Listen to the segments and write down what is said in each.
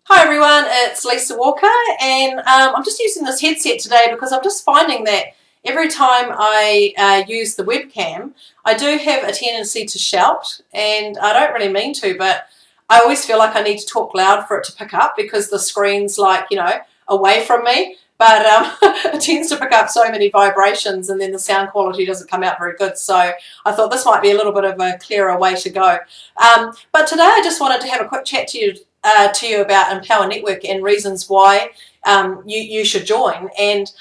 Hi everyone, it's Lisa Walker, and I'm just using this headset today because I'm just finding that every time I use the webcam, I do have a tendency to shout, and I don't really mean to, but I always feel like I need to talk loud for it to pick up because the screen's away from me. But it tends to pick up so many vibrations, and then the sound quality doesn't come out very good. So I thought this might be a little bit of a clearer way to go. But today I just wanted to have a quick chat to you about Empower Network and reasons why you should join, and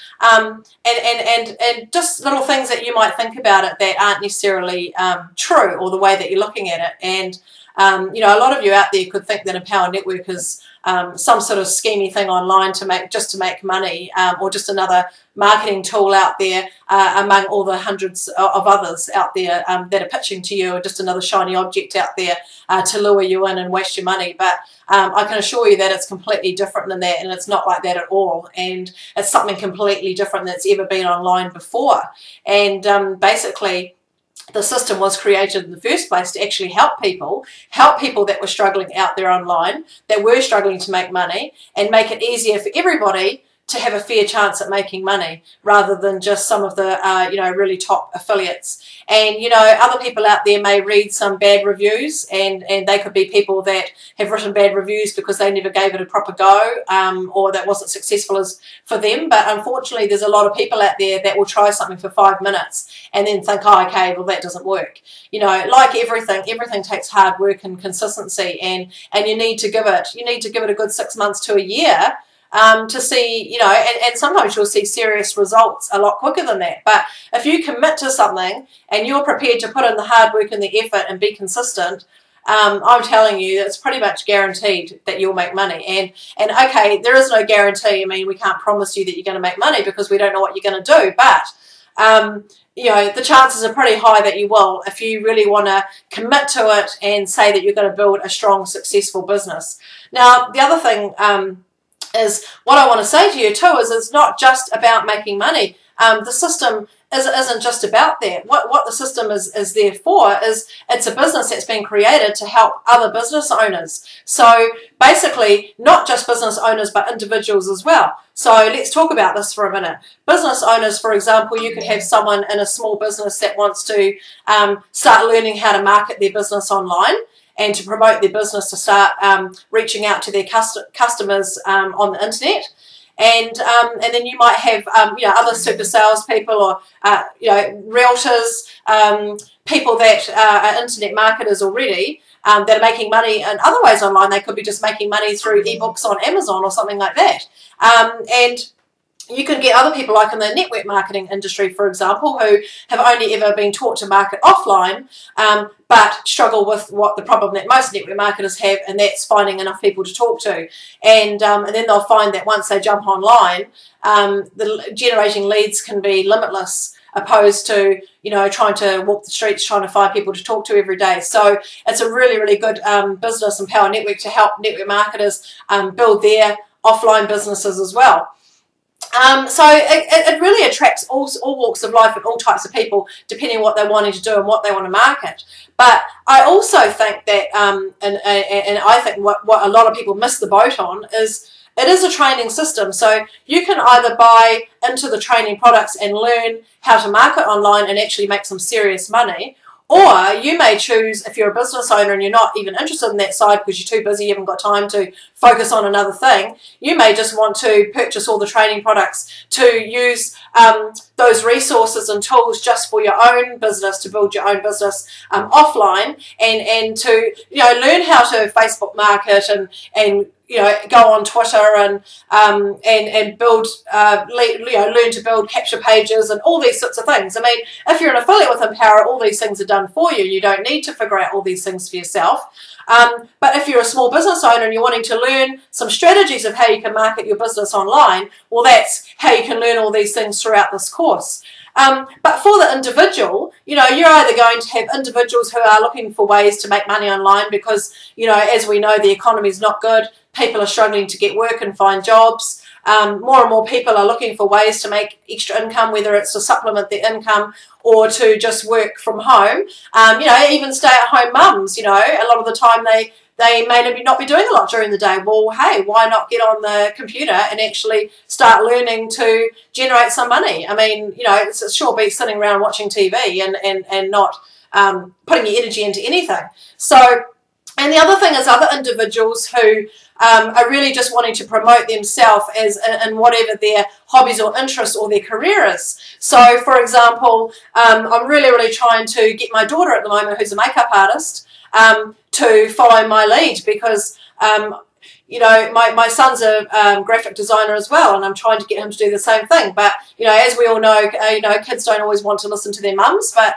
just little things that you might think about it that aren't necessarily true, or the way that you're looking at it. And a lot of you out there could think that Empower Network is some sort of schemy thing online to make money, or just another marketing tool out there among all the hundreds of others out there that are pitching to you, or just another shiny object out there to lure you in and waste your money. But I can assure you that it's completely different than that, and it's not like that at all. And it's something completely different that's ever been online before. And basically, the system was created in the first place to actually help people that were struggling out there online, that were struggling to make money, and make it easier for everybody to have a fair chance at making money, rather than just some of the really top affiliates. And other people out there may read some bad reviews, and they could be people that have written bad reviews because they never gave it a proper go, or that wasn't successful as for them. But unfortunately, there's a lot of people out there that will try something for 5 minutes and then think, oh, okay, well, that doesn't work. Like everything takes hard work and consistency, and you need to give it a good 6 months to a year to see, and sometimes you'll see serious results a lot quicker than that. But if you commit to something and you're prepared to put in the hard work and the effort and be consistent, I'm telling you, it's pretty much guaranteed that you'll make money. And okay, there is no guarantee. I mean, we can't promise you that you're going to make money because we don't know what you're going to do. But the chances are pretty high that you will, if you really want to commit to it and say that you're going to build a strong, successful business. Now, the other thing is what I want to say to you too is it's not just about making money. The system isn't just about that. What the system is there for is it's a business that's been created to help other business owners. So basically, not just business owners, but individuals as well. So let's talk about this for a minute. Business owners, for example, you could have someone in a small business that wants to start learning how to market their business online, and to promote their business, to start reaching out to their customers on the internet. And then you might have other super salespeople, or realtors, people that are internet marketers already, that are making money in other ways online. They could be just making money through ebooks on Amazon or something like that. And you can get other people, like in the network marketing industry, for example, who have only ever been taught to market offline, but struggle with what the problem that most network marketers have, and that's finding enough people to talk to. And then they'll find that once they jump online, the generating leads can be limitless, opposed to trying to walk the streets, trying to find people to talk to every day. So it's a really, really good business, Empower Network, to help network marketers build their offline businesses as well. So it really attracts all walks of life and all types of people, depending on what they're wanting to do and what they want to market. But I also think that, and I think what a lot of people miss the boat on is, it is a training system. So you can either buy into the training products and learn how to market online and actually make some serious money, or you may choose, if you're a business owner and you're not even interested in that side because you're too busy, you haven't got time to focus on another thing, you may just want to purchase all the training products to use those resources and tools just for your own business, to build your own business offline, and to learn how to Facebook market and go on Twitter and build, learn to build capture pages and all these sorts of things. I mean, if you're an affiliate with Empower, all these things are done for you. You don't need to figure out all these things for yourself. But if you're a small business owner and you're wanting to learn some strategies of how you can market your business online, well, that's how you can learn all these things throughout this course. But for the individual, you're either going to have individuals who are looking for ways to make money online because, as we know, the economy is not good. People are struggling to get work and find jobs. More and more people are looking for ways to make extra income, whether it's to supplement their income or to just work from home. Even stay-at-home mums, a lot of the time they may not be doing a lot during the day. Well, hey, why not get on the computer and actually start learning to generate some money? I mean, you know, it's a sure beat sitting around watching TV and not putting your energy into anything. So, and the other thing is other individuals who are really just wanting to promote themselves as in whatever their hobbies or interests or their career is. So, for example, I'm really trying to get my daughter at the moment, who's a makeup artist, to follow my lead because, you know, my son's a graphic designer as well, and I'm trying to get him to do the same thing. But, you know, as we all know, you know, kids don't always want to listen to their mums, but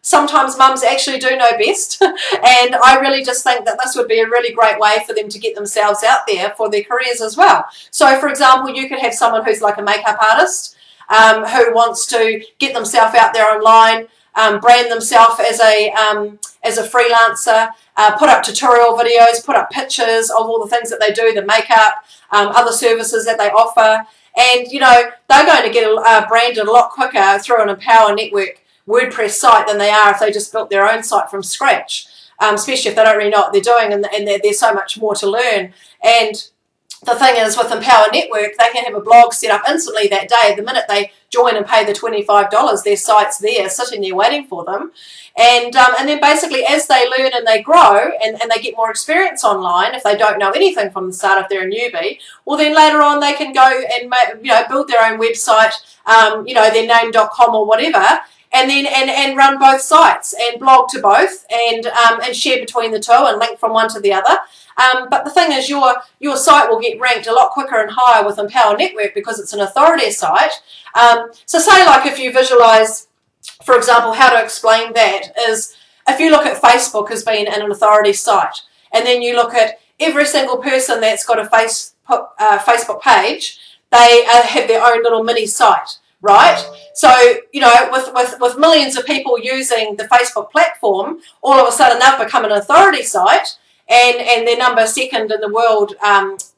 sometimes mums actually do know best. And I really just think that this would be a really great way for them to get themselves out there for their careers as well. So, for example, you could have someone who's like a makeup artist who wants to get themselves out there online, brand themselves as a freelancer, put up tutorial videos, put up pictures of all the things that they do, the makeup, other services that they offer. And, you know, they're going to get branded a lot quicker through an Empower Network WordPress site than they are if they just built their own site from scratch, especially if they don't really know what they're doing and there's so much more to learn. And the thing is, with Empower Network, they can have a blog set up instantly that day. The minute they join and pay the $25, their site's there, sitting there waiting for them. And then basically as they learn and they grow and they get more experience online, if they don't know anything from the start, if they're a newbie, well then later on they can go and, you know, build their own website, you know, their name.com or whatever, and then and run both sites and blog to both and share between the two and link from one to the other. But the thing is, your site will get ranked a lot quicker and higher with Empower Network because it's an authority site. So say like if you visualize, for example, how to explain that is if you look at Facebook as being an authority site, and then you look at every single person that's got a Facebook page, they have their own little mini site, right? So, you know, with millions of people using the Facebook platform, all of a sudden they've become an authority site, and their number second in the world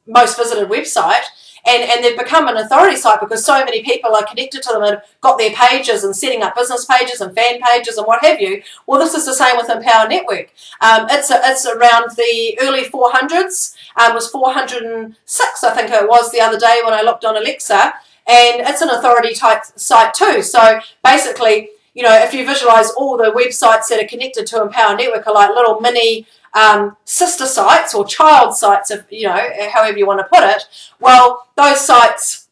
most visited website, and they've become an authority site because so many people are connected to them and got their pages and setting up business pages and fan pages and what have you. Well, this is the same with Empower Network. It's around the early 400s. It was 406, I think it was, the other day when I looked on Alexa, and it's an authority type site too. So basically, you know, if you visualize all the websites that are connected to Empower Network are like little mini sister sites or child sites, if you know, however you want to put it. Well, those sites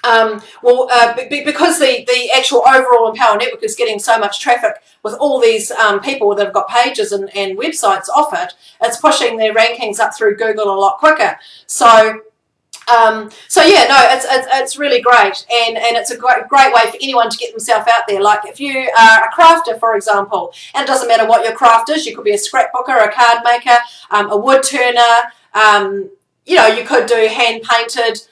because the actual overall Empower Network is getting so much traffic with all these people that have got pages and websites off it, it's pushing their rankings up through Google a lot quicker. So yeah, no, it's really great, and it's a great way for anyone to get themselves out there. Like if you are a crafter, for example, and it doesn't matter what your craft is, you could be a scrapbooker, a card maker, a wood turner, you know, you could do hand painted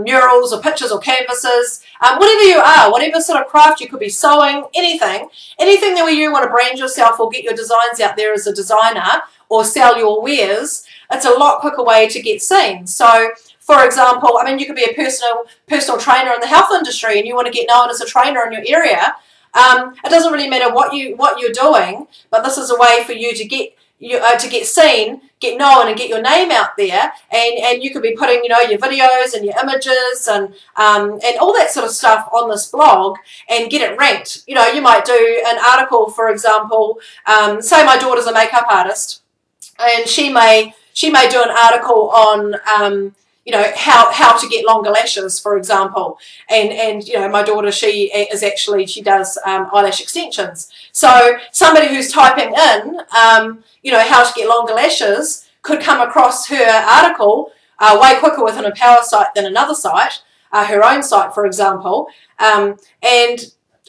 murals or pictures or canvases, whatever you are, whatever sort of craft, you could be sewing, anything that where you want to brand yourself or get your designs out there as a designer or sell your wares. It's a lot quicker way to get seen. So, for example, I mean, you could be a personal trainer in the health industry and you want to get known as a trainer in your area. It doesn't really matter what you're doing, but this is a way for you to get seen, get known, and get your name out there. And you could be putting, you know, your videos and your images and all that sort of stuff on this blog and get it ranked. You know, you might do an article, for example. Say my daughter's a makeup artist, and she may do an article on you know, how to get longer lashes, for example. And you know, my daughter, she does eyelash extensions. So somebody who's typing in, you know, how to get longer lashes could come across her article way quicker with an Empower site than another site, her own site, for example. And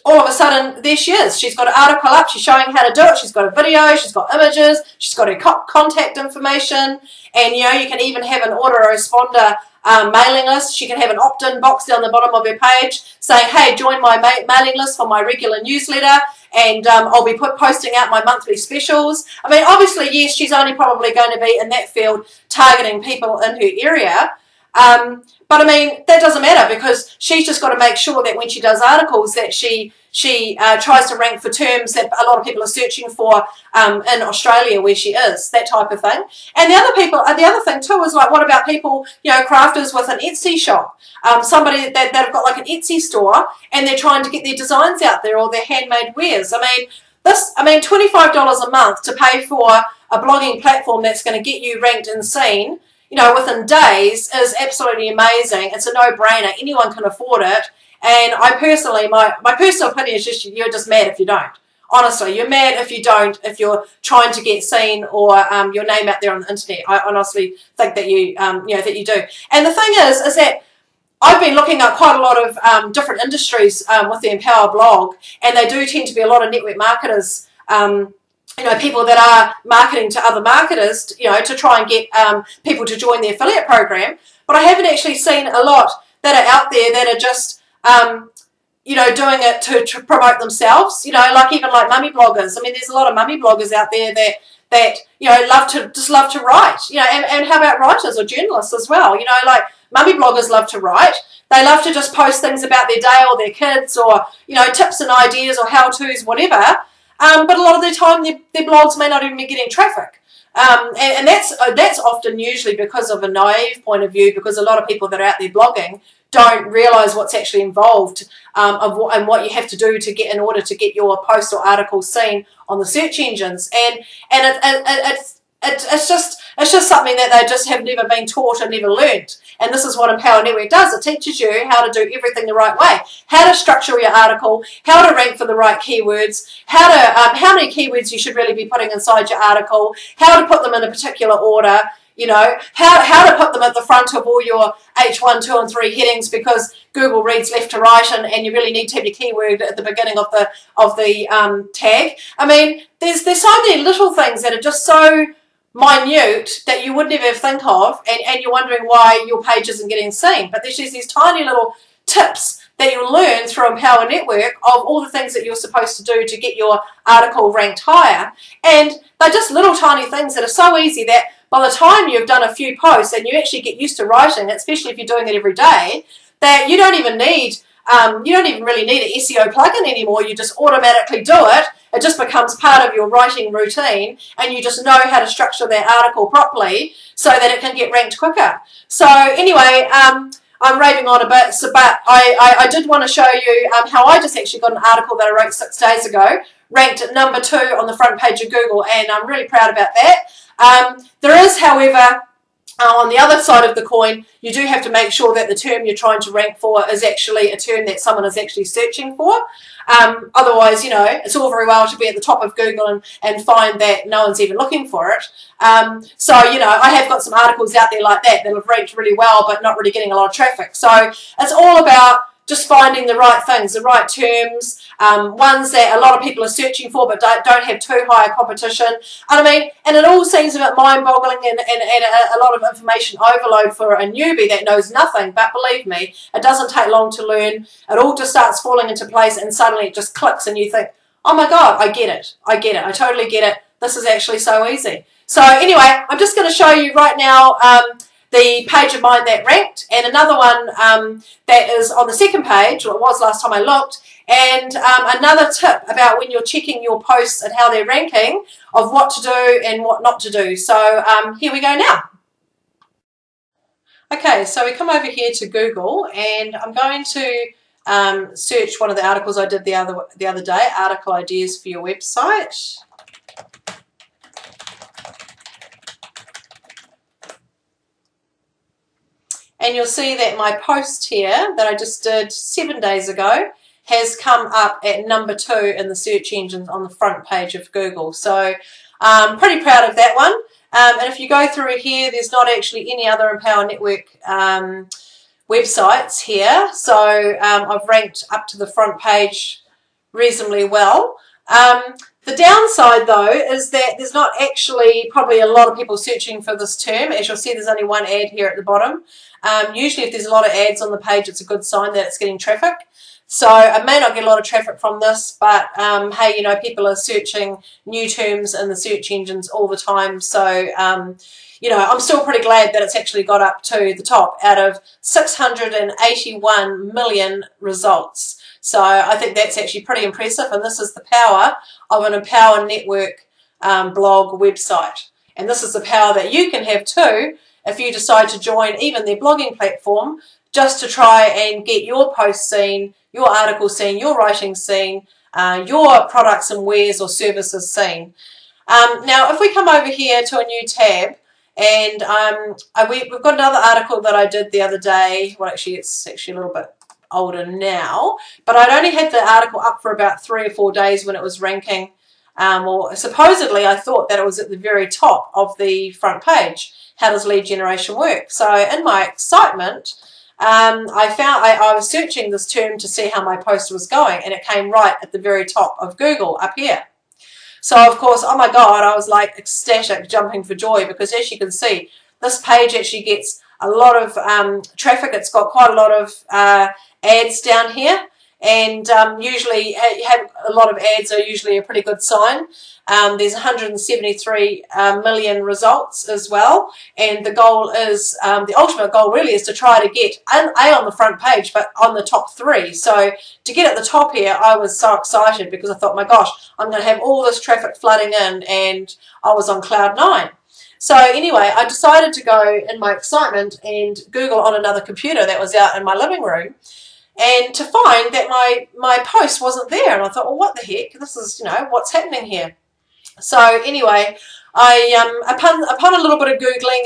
all of a sudden, there she is. She's got an article up. She's showing how to do it. She's got a video. She's got images. She's got her contact information. And, you know, you can even have an autoresponder mailing list. She can have an opt-in box down the bottom of her page saying, hey, join my mailing list for my regular newsletter, and I'll be posting out my monthly specials. I mean, obviously, yes, she's only probably going to be in that field targeting people in her area. But I mean, that doesn't matter because she's just got to make sure that when she does articles that she tries to rank for terms that a lot of people are searching for in Australia where she is, that type of thing. And the other thing too is like, what about people, you know, crafters with an Etsy shop, somebody that have got like an Etsy store and they're trying to get their designs out there or their handmade wares. I mean, $25 a month to pay for a blogging platform that's going to get you ranked and seen, you know, within days is absolutely amazing. It's a no-brainer. Anyone can afford it. And I personally, my personal opinion is just you're just mad if you don't. Honestly, you're mad if you don't, if you're trying to get seen or your name out there on the internet. I honestly think that you know, that you do. And the thing is that I've been looking at quite a lot of different industries with the Empower blog, and they do tend to be a lot of network marketers, you know, people that are marketing to other marketers, you know, to try and get people to join the affiliate program. But I haven't actually seen a lot that are out there that are just, you know, doing it to promote themselves, you know, like even like mummy bloggers. I mean, there's a lot of mummy bloggers out there that you know, love to write, you know, and how about writers or journalists as well? You know, like mummy bloggers love to write. They love to just post things about their day or their kids or, you know, tips and ideas or how-tos, whatever. But a lot of the time their blogs may not even be getting traffic. And that's often usually because of a naive point of view, because a lot of people that are out there blogging don't realise what's actually involved and what you have to do to get in order to get your post or article seen on the search engines. And it's just something that they just have never been taught and never learned. And this is what Empower Network does. It teaches you how to do everything the right way, how to structure your article, how to rank for the right keywords, how many keywords you should really be putting inside your article, how to put them in a particular order, you know, how to put them at the front of all your H1, 2 and 3 headings, because Google reads left to right and you really need to have your keyword at the beginning of the tag. I mean, there's so many little things that are just so minute that you would never think of, and you're wondering why your page isn't getting seen. But there's just these tiny little tips that you'll learn through Empower Network of all the things that you're supposed to do to get your article ranked higher. And they're just little tiny things that are so easy that by the time you've done a few posts and you actually get used to writing, especially if you're doing it every day, that you don't even really need an SEO plugin anymore. You just automatically do it. It just becomes part of your writing routine, and you just know how to structure that article properly so that it can get ranked quicker. So anyway, I'm raving on a bit, but I did want to show you how I just actually got an article that I wrote 6 days ago, ranked at number 2 on the front page of Google, and I'm really proud about that. There is, however, on the other side of the coin, you do have to make sure that the term you're trying to rank for is actually a term that someone is actually searching for. Otherwise, you know, it's all very well to be at the top of Google and find that no one's even looking for it. So, you know, I have got some articles out there like that have ranked really well but not really getting a lot of traffic. So it's all about just finding the right things, the right terms, ones that a lot of people are searching for but don't have too high a competition. And I mean, and it all seems a bit mind-boggling and a lot of information overload for a newbie that knows nothing. But believe me, it doesn't take long to learn. It all just starts falling into place and suddenly it just clicks and you think, oh my God, I get it. I get it. I totally get it. This is actually so easy. So anyway, I'm just going to show you right now the page of mine that ranked, and another one that is on the second page, or it was last time I looked, and another tip about when you're checking your posts and how they're ranking of what to do and what not to do. So here we go now. Okay, so we come over here to Google, and I'm going to search one of the articles I did the other day, article ideas for your website. And you'll see that my post here that I just did 7 days ago has come up at number 2 in the search engines on the front page of Google. So I'm pretty proud of that one. And if you go through here, there's not actually any other Empower Network websites here. So I've ranked up to the front page reasonably well. The downside, though, is that there's not actually probably a lot of people searching for this term. As you'll see, there's only one ad here at the bottom. Usually if there's a lot of ads on the page, it's a good sign that it's getting traffic. So I may not get a lot of traffic from this, but hey, you know, people are searching new terms in the search engines all the time. So, I'm still pretty glad that it's actually got up to the top out of 681 million results. So I think that's actually pretty impressive, and this is the power of an Empower Network blog website. And this is the power that you can have too if you decide to join even their blogging platform, just to try and get your post seen, your article seen, your writing seen, your products and wares or services seen. Now, if we come over here to a new tab, and we've got another article that I did the other day. Well, actually, it's actually a little bit older now, but I'd only had the article up for about 3 or 4 days when it was ranking. Or supposedly, I thought that it was at the very top of the front page. How does lead generation work? So, in my excitement, I was searching this term to see how my post was going, and it came right at the very top of Google up here. So, of course, oh my God, I was like ecstatic, jumping for joy, because as you can see, this page actually gets a lot of traffic. It's got quite a lot of ads down here, and usually have a lot of ads are usually a pretty good sign. There's 173 million results as well, and the goal is, the ultimate goal really is to try to get A on the front page, but on the top 3. So to get at the top here, I was so excited because I thought, my gosh, I'm going to have all this traffic flooding in, and I was on cloud 9. So anyway, I decided to go in my excitement and Google on another computer that was out in my living room, and to find that my post wasn't there. And I thought, well, what the heck? This is, what's happening here? So anyway, I upon a little bit of Googling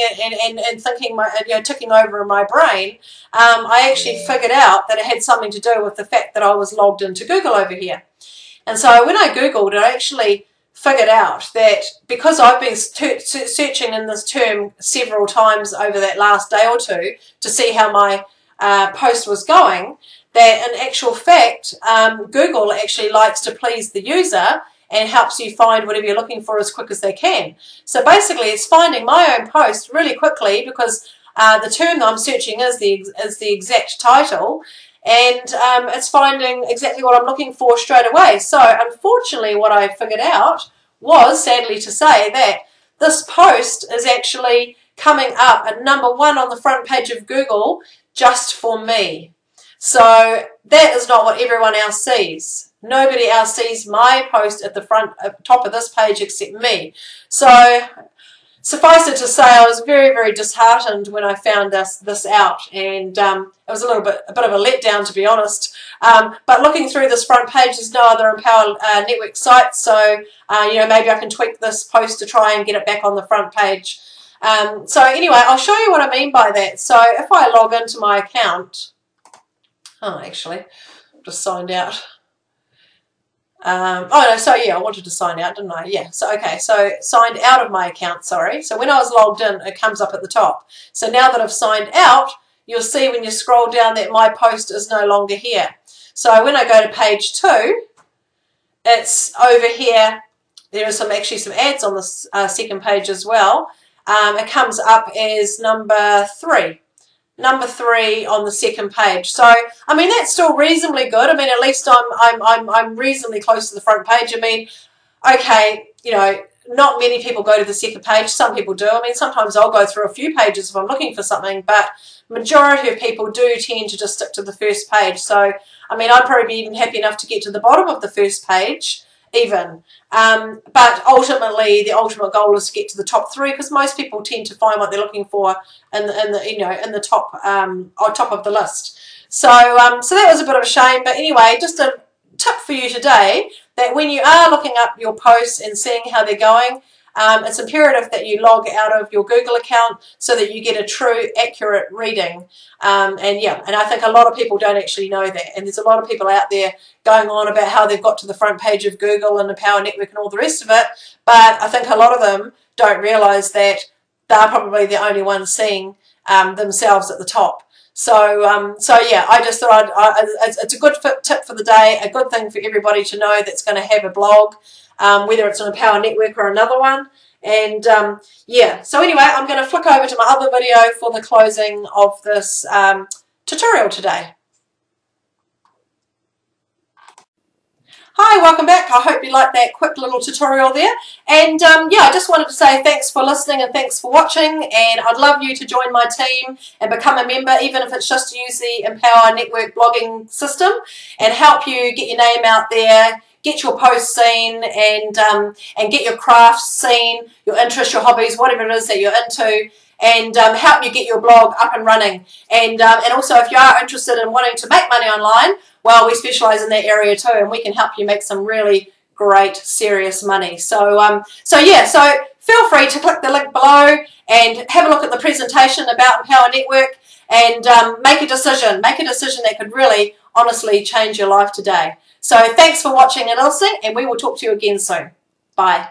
and thinking, ticking over in my brain, I actually figured out that it had something to do with the fact that I was logged into Google over here. And so when I Googled, I actually figured out that because I've been searching in this term several times over that last day or two to see how my post was going, that in actual fact, Google actually likes to please the user and helps you find whatever you're looking for as quick as they can. So basically, it's finding my own post really quickly because the term that I'm searching is the exact title, and it's finding exactly what I'm looking for straight away. So unfortunately, what I figured out was, sadly to say, that this post is actually coming up at #1 on the front page of Google just for me. So that is not what everyone else sees. Nobody else sees my post at the top of this page except me. So suffice it to say, I was very, very disheartened when I found this out, and it was a bit of a letdown, to be honest. But looking through this front page, there's no other Empower Network sites, so maybe I can tweak this post to try and get it back on the front page. So anyway, I'll show you what I mean by that. So if I log into my account, actually, just signed out. I wanted to sign out, didn't I? Yeah, so okay, so signed out of my account, sorry. So when I was logged in, it comes up at the top. So now that I've signed out, you'll see when you scroll down that my post is no longer here. So when I go to page 2, it's over here. There are actually some ads on this second page as well. It comes up as number 3. Number 3 on the second page. So I mean, that's still reasonably good. I mean, at least I'm reasonably close to the front page. I mean, okay, not many people go to the second page. Some people do. I mean, sometimes I'll go through a few pages if I'm looking for something, but majority of people do tend to just stick to the first page. So I mean, I'd probably be even happy enough to get to the bottom of the first page even. But ultimately, the ultimate goal is to get to the top 3, because most people tend to find what they're looking for in the top on top of the list. So so that was a bit of a shame. But anyway, just a tip for you today, that when you are looking up your posts and seeing how they're going, it's imperative that you log out of your Google account so that you get a true, accurate reading. And I think a lot of people don't actually know that. And there's a lot of people out there going on about how they've got to the front page of Google and the Empower Network and all the rest of it. But I think a lot of them don't realise that they're probably the only ones seeing themselves at the top. So yeah, I just thought it's a good tip for the day, a good thing for everybody to know that's going to have a blog, whether it's on Empower Network or another one. And yeah, so anyway, I'm going to flick over to my other video for the closing of this tutorial today. Hi, welcome back. I hope you liked that quick little tutorial there. And yeah, I just wanted to say thanks for listening and thanks for watching. And I'd love you to join my team and become a member, even if it's just to use the Empower Network blogging system and help you get your name out there, get your posts seen, and get your crafts seen, your interests, your hobbies, whatever it is that you're into, and help you get your blog up and running. And also, if you are interested in wanting to make money online, well, we specialise in that area too, and we can help you make some really great, serious money. So, so feel free to click the link below and have a look at the presentation about Empower Network and make a decision. Make a decision that could really, honestly change your life today. So thanks for watching and listening, and we will talk to you again soon. Bye.